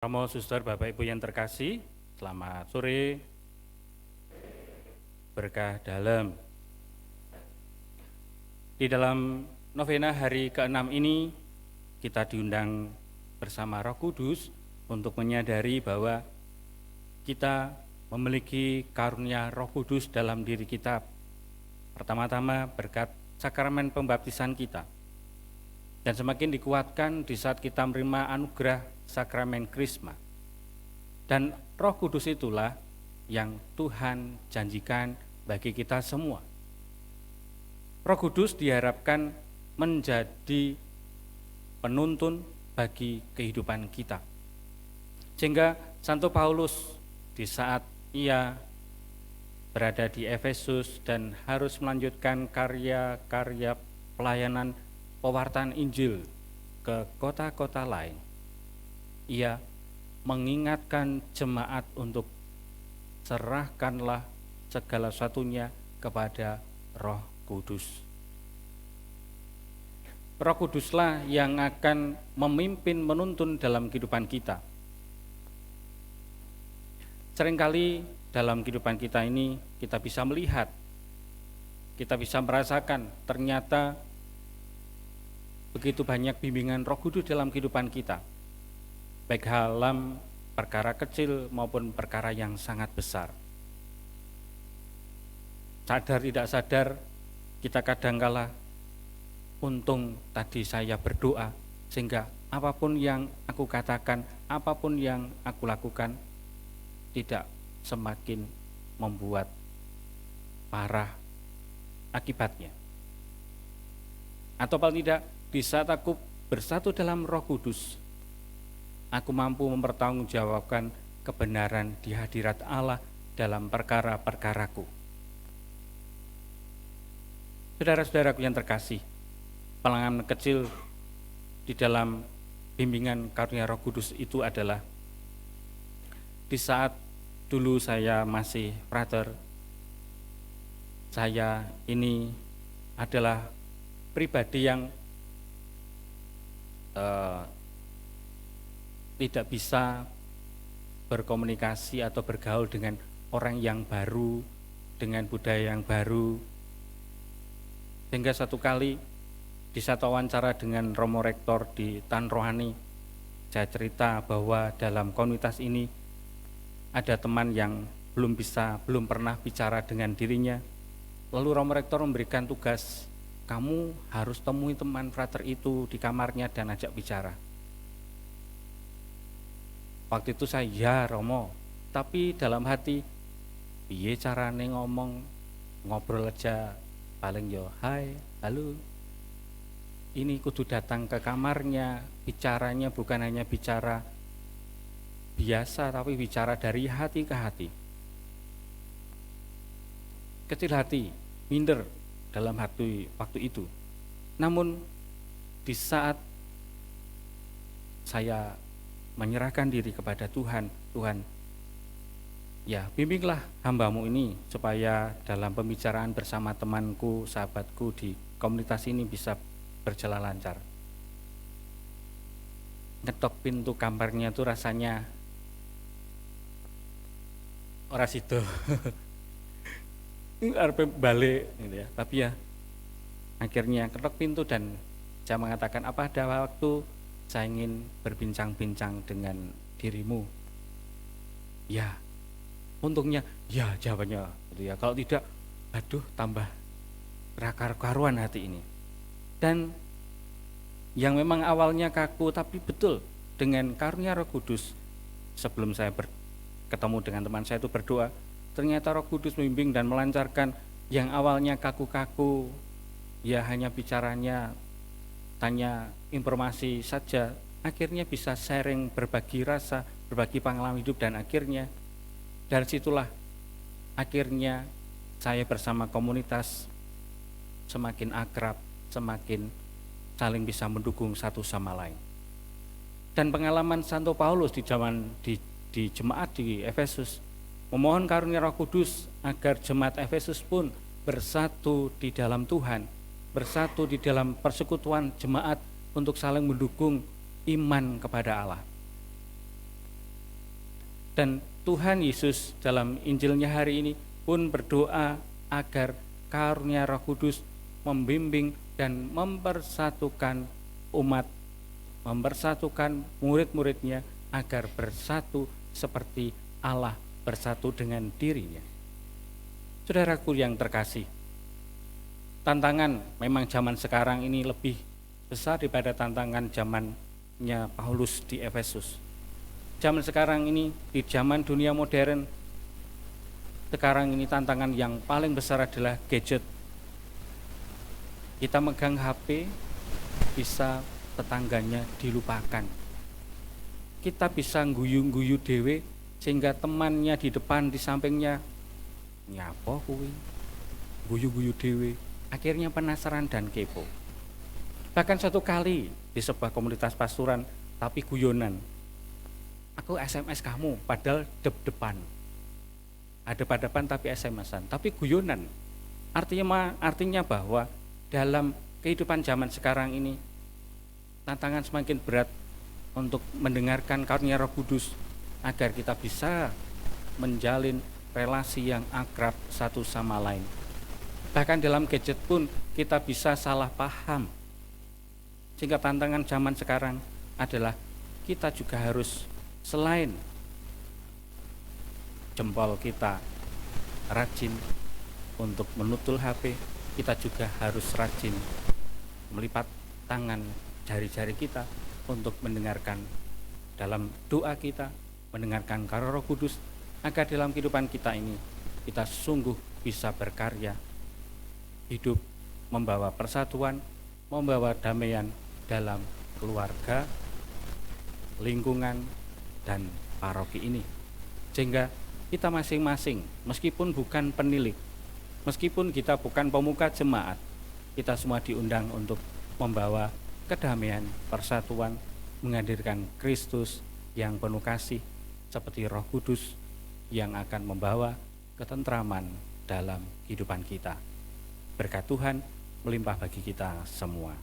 Romo, Suster, Bapak Ibu yang terkasih, selamat sore, berkah dalam. Di dalam novena hari ke-6 ini, kita diundang bersama Roh Kudus untuk menyadari bahwa kita memiliki karunia Roh Kudus dalam diri kita. Pertama-tama berkat sakramen pembaptisan kita. Dan semakin dikuatkan di saat kita menerima anugerah sakramen Krisma. Dan Roh Kudus itulah yang Tuhan janjikan bagi kita semua. Roh Kudus diharapkan menjadi penuntun bagi kehidupan kita. Sehingga Santo Paulus di saat ia berada di Efesus dan harus melanjutkan karya-karya pelayanan pewartaan Injil ke kota-kota lain, ia mengingatkan jemaat untuk serahkanlah segala sesuatunya kepada Roh Kudus. Roh Kuduslah yang akan memimpin menuntun dalam kehidupan kita. Seringkali dalam kehidupan kita ini kita bisa melihat, kita bisa merasakan ternyata begitu banyak bimbingan Roh Kudus dalam kehidupan kita, baik dalam perkara kecil maupun perkara yang sangat besar. Sadar tidak sadar, kita kadangkala untung tadi saya berdoa, sehingga apapun yang aku katakan, apapun yang aku lakukan, tidak semakin membuat parah akibatnya. Atau paling tidak, di saat aku bersatu dalam Roh Kudus, aku mampu mempertanggungjawabkan kebenaran di hadirat Allah dalam perkara-perkaraku. Saudara-saudaraku yang terkasih, pengalaman kecil di dalam bimbingan karunia Roh Kudus itu adalah di saat dulu saya masih frater, saya ini adalah pribadi yang tidak bisa berkomunikasi atau bergaul dengan orang yang baru, dengan budaya yang baru. Sehingga satu kali di satu wawancara dengan Romo Rektor di Tan Rohani, saya cerita bahwa dalam komunitas ini ada teman yang belum pernah bicara dengan dirinya. Lalu Romo Rektor memberikan tugas, kamu harus temui teman frater itu di kamarnya dan ajak bicara. Waktu itu saya, ya Romo, tapi dalam hati, piye carane ngobrol aja, paling yo hai, halo. Ini kudu datang ke kamarnya, bicaranya bukan hanya bicara biasa, tapi bicara dari hati ke hati. Kecil hati, minder dalam hati waktu itu. Namun di saat saya menyerahkan diri kepada Tuhan, Tuhan, ya bimbinglah hambamu ini supaya dalam pembicaraan bersama temanku, sahabatku di komunitas ini bisa berjalan lancar. Ngetok pintu kamarnya tuh rasanya ora sido. Arep balik gitu ya. Tapi ya akhirnya ketok pintu dan saya mengatakan, apa ada waktu saya ingin berbincang-bincang dengan dirimu. Ya, untungnya ya jawabannya gitu ya. Kalau tidak, aduh tambah karuan hati ini. Dan yang memang awalnya kaku, tapi betul dengan karunia Roh Kudus, sebelum saya ketemu dengan teman saya itu berdoa, ternyata Roh Kudus membimbing dan melancarkan yang awalnya kaku-kaku, ya hanya bicaranya, tanya informasi saja, akhirnya bisa sharing, berbagi rasa, berbagi pengalaman hidup, dan akhirnya dari situlah akhirnya saya bersama komunitas semakin akrab, semakin saling bisa mendukung satu sama lain. Dan pengalaman Santo Paulus di jemaat di Efesus, memohon karunia Roh Kudus agar jemaat Efesus pun bersatu di dalam Tuhan, bersatu di dalam persekutuan jemaat untuk saling mendukung iman kepada Allah. Dan Tuhan Yesus dalam Injilnya hari ini pun berdoa agar karunia Roh Kudus membimbing dan mempersatukan umat, mempersatukan murid-muridnya agar bersatu seperti Allah bersatu dengan dirinya. Saudaraku yang terkasih, tantangan memang zaman sekarang ini lebih besar daripada tantangan zamannya Paulus di Efesus. Zaman sekarang ini, di zaman dunia modern, sekarang ini tantangan yang paling besar adalah gadget. Kita megang HP, bisa tetangganya dilupakan. Kita bisa guyu-guyu dewe, sehingga temannya di depan, di sampingnya, nyapa kuwi, guyu-guyu dewe. Akhirnya penasaran dan kepo. Bahkan satu kali di sebuah komunitas pastoran, tapi guyonan, aku SMS kamu, padahal dep-depan. Ada depan tapi SMS-an, tapi guyonan. Artinya bahwa dalam kehidupan zaman sekarang ini, tantangan semakin berat untuk mendengarkan karunia Roh Kudus agar kita bisa menjalin relasi yang akrab satu sama lain. Bahkan dalam gadget pun kita bisa salah paham. Sehingga tantangan zaman sekarang adalah kita juga harus, selain jempol kita rajin untuk menutul HP, kita juga harus rajin melipat tangan jari-jari kita untuk mendengarkan dalam doa kita, mendengarkan karunia Roh Kudus, agar dalam kehidupan kita ini kita sungguh bisa berkarya, hidup membawa persatuan, membawa damaian dalam keluarga, lingkungan, dan paroki ini. Sehingga kita masing-masing, meskipun bukan penilik, meskipun kita bukan pemuka jemaat, kita semua diundang untuk membawa kedamaian, persatuan, menghadirkan Kristus yang penuh kasih seperti Roh Kudus yang akan membawa ketentraman dalam kehidupan kita. Berkat Tuhan melimpah bagi kita semua.